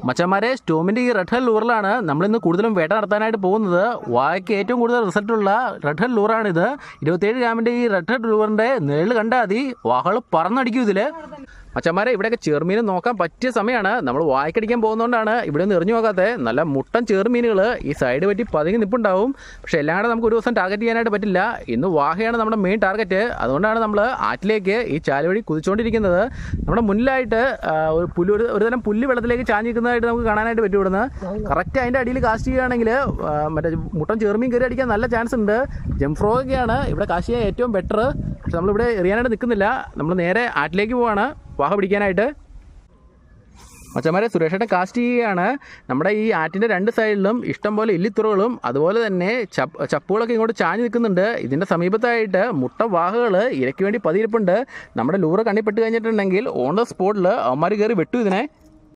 മച്ചന്മാരെ സ്റ്റോമിൻ്റെ ഈ red hell ലൂറിലാണ് നമ്മളിന്ന് കൂടുതലും വേട്ട നടത്താനായിട്ട് പോകുന്നത്. വായയ്ക്ക് ഏറ്റവും കൂടുതൽ റിസൾട്ടുള്ള റെഡ് ഹെൽ ലൂറാണിത്. 27 ഗ്രാമിൻ്റെ ഈ റെഡ് ഹെൽ ലൂറിൻ്റെ നിഴൽ കണ്ടാൽ മതി, വാഹകൾ പറന്നടിക്കും ഇതിൽ. മച്ചന്മാരെ ഇവിടെയൊക്കെ ചെറുമീൻ നോക്കാൻ പറ്റിയ സമയമാണ്. നമ്മൾ വായ്ക്കടിക്കാൻ പോകുന്നതുകൊണ്ടാണ് ഇവിടെ ഒന്ന് എറിഞ്ഞു നോക്കാത്തത്. നല്ല മുട്ടൻ ചെറുമീനുകൾ ഈ സൈഡ് പറ്റി പതുങ്ങി നിൽപ്പുണ്ടാവും. പക്ഷേ എല്ലാം കൂടെ നമുക്ക് ഒരു ദിവസം ടാർഗറ്റ് ചെയ്യാനായിട്ട് പറ്റില്ല. ഇന്ന് വാഹയാണ് നമ്മുടെ മെയിൻ ടാർഗറ്റ്. അതുകൊണ്ടാണ് നമ്മൾ ആറ്റിലേക്ക് ഈ ചാല് വഴി കുതിച്ചുകൊണ്ടിരിക്കുന്നത്. നമ്മുടെ മുന്നിലായിട്ട് ഒരു തരം പുല്ല് വെള്ളത്തിലേക്ക് ചാഞ്ഞിരിക്കുന്നതായിട്ട് നമുക്ക് കാണാനായിട്ട് പറ്റും. ഇവിടുന്ന് കറക്റ്റ് അതിൻ്റെ അടിയിൽ കാസ്റ്റ് ചെയ്യുകയാണെങ്കിൽ മറ്റേ മുട്ടൻ ചെറുമീൻ കയറി അടിക്കാൻ നല്ല ചാൻസ് ഉണ്ട്. ജംഫ്രോഗൊക്കെയാണ് ഇവിടെ കാസ്റ്റ് ചെയ്യാൻ ഏറ്റവും ബെറ്റർ. പക്ഷെ നമ്മളിവിടെ എറിയാനായിട്ട് നിൽക്കുന്നില്ല. നമ്മൾ നേരെ ആറ്റിലേക്ക് പോവാണ് വാഹ പിടിക്കാനായിട്ട്. മച്ചന്മാരെ സുരേഷേട്ടൻ കാസ്റ്റ് ചെയ്യുകയാണ്. നമ്മുടെ ഈ ആറ്റിൻ്റെ രണ്ട് സൈഡിലും ഇഷ്ടംപോലെ ഇല്ലിത്തുറകളും അതുപോലെ തന്നെ ചപ്പുകളൊക്കെ ഇങ്ങോട്ട് ചാഞ്ഞ് നിൽക്കുന്നുണ്ട്. ഇതിൻ്റെ സമീപത്തായിട്ട് മുട്ട വാഹകൾ ഇരയ്ക്ക് വേണ്ടി പതിയിരിപ്പുണ്ട്. നമ്മുടെ ലൂറ് കണ്ണിപ്പെട്ട് കഴിഞ്ഞിട്ടുണ്ടെങ്കിൽ ഓൺ ദ സ്പോട്ടിൽ അവന്മാർ കയറി വെട്ടു ഇതിനെ.